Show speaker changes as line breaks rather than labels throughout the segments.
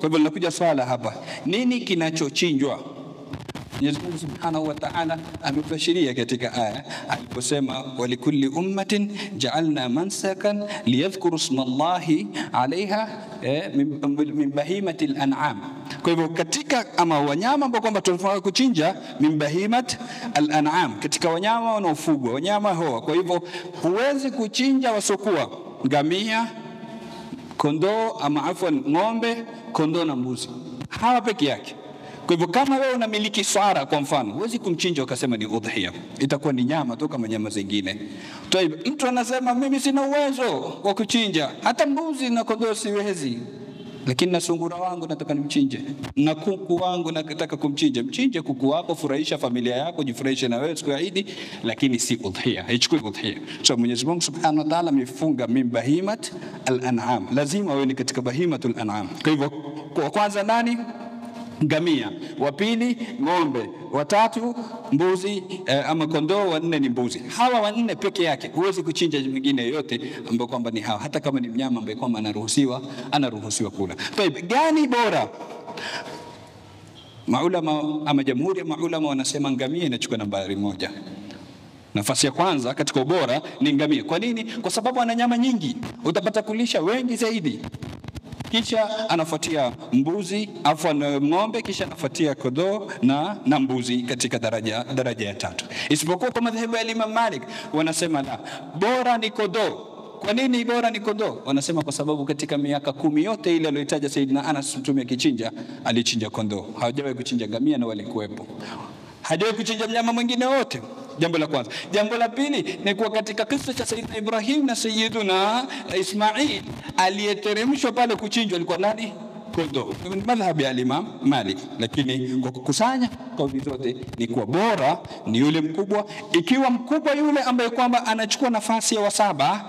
Kwa hivyo linakuja swala hapa, nini kinachochinjwa? Mwenyezi Mungu Subhanahu wa Ta'ala amebashiria katika aya aliposema walikulli ummatin ja'alna mansakan liyadhkuru ismallahi 'alayha min bahimatil an'am. Kwa hivyo katika ama wanyama ambao kwamba tunafaa kuchinja min bahimat al-an'am, katika wanyama wanaofugwa, wanyama hoa. Kwa hivyo huwezi kuchinja wasokuwa ngamia, kondoo ama afwan ng'ombe, kondoo na mbuzi, hawa peke yake. Kwa hivyo kama wewe unamiliki swara kwa mfano, huwezi kumchinja ukasema ni udhiya, itakuwa ni nyama tu kama nyama zingine. Mtu anasema mimi sina uwezo wa kuchinja, hata mbuzi na kondoo siwezi, lakini na sungura wangu nataka nimchinje, na kuku wangu nataka kumchinja. Mchinje kuku wako, furahisha familia yako, jifurahishe na wewe siku ya Eid, lakini si udhiya, haichukui udhiya. So Mwenyezi Mungu Subhanahu wa Ta'ala amefunga min bahimat al-an'am, lazima wewe ni katika bahimatul an'am. Kwa hivyo kwa kwanza nani? Ngamia, wa pili ng'ombe, wa tatu mbuzi ama kondoo, wa nne ni mbuzi. Hawa wanne peke yake, huwezi kuchinja mwingine yote ambao kwamba ni hawa, hata kama ni mnyama ambaye kwamba anaruhusiwa kula. Tayeb, gani bora? Maulama ama jamhuri ya maulama wanasema ngamia inachukua nambari 1. Nafasi ya kwanza katika ubora ni ngamia. Kwa nini? Kwa sababu ana nyama nyingi, utapata kulisha wengi zaidi. Kisha anafuatia mbuzi, ng'ombe, kisha anafuatia kondoo na mbuzi katika daraja ya 3. Isipokuwa kwa madhehebu ya Imam Malik wanasema la, bora ni kondoo. Kwa nini bora ni kondoo? Wanasema kwa sababu katika miaka 10 yote ile aliyotaja Saidina Anas Mtume akichinja, alichinja kondoo. Hajawahi kuchinja ngamia na walikuwepo. Hajawahi kuchinja mnyama mwingine wote. Jambo la kwanza. Jambo la pili ni kwa katika kisa cha Sayyidina Ibrahim na Sayyiduna Ismail, aliyeteremshwa pale kuchinjwa alikuwa nani? Kondoo. Ni madhhabu ya Imam Malik, lakini kwa kukusanya kauli zote ni kuwa bora ni yule mkubwa. Ikiwa mkubwa yule ambaye kwamba anachukua nafasi ya wasaba,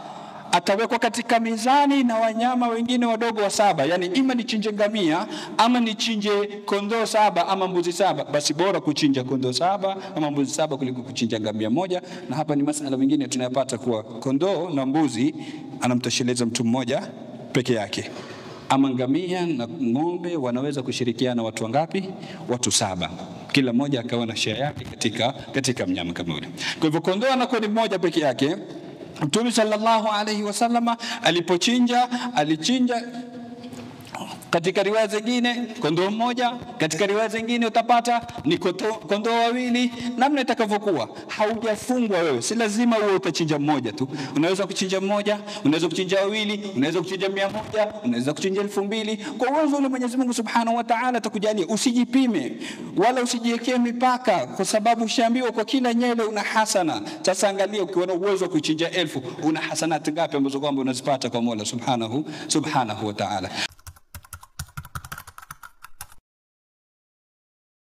atawekwa katika mizani na wanyama wengine wadogo wa 7. Yani ima nichinje ngamia ama nichinje kondoo 7 ama mbuzi 7, basi bora kuchinja kondoo 7 ama mbuzi 7 kuliko kuchinja ngamia moja. Na hapa ni masala mengine tunayapata kuwa kondoo na mbuzi anamtosheleza mtu mmoja peke yake, ama ngamia na ng'ombe wanaweza kushirikiana watu wangapi? Watu 7, kila mmoja akawa na share yake katika mnyama kama yule. Kwa hivyo kondoo anakuwa ni mmoja peke yake. Mtume sallallahu alayhi wasallama alichinja katika riwaya zingine kondoo mmoja, katika riwaya zingine utapata ni kondoo wawili. Namna itakavyokuwa, haujafungwa wewe, si lazima uwe utachinja mmoja tu. Unaweza kuchinja mmoja, unaweza kuchinja wawili, unaweza kuchinja 100, unaweza kuchinja 2000. Kwa uwezo ule Mwenyezi Mungu Subhanahu wa Ta'ala atakujalia. Usijipime wala usijiwekee mipaka, kwa sababu ushaambiwa kwa kila nyele una hasana. Sasa angalia, ukiwa na uwezo wa kuchinja 1000 una hasanati ngapi ambazo kwamba unazipata kwa Mola Subhanahu wa Ta'ala.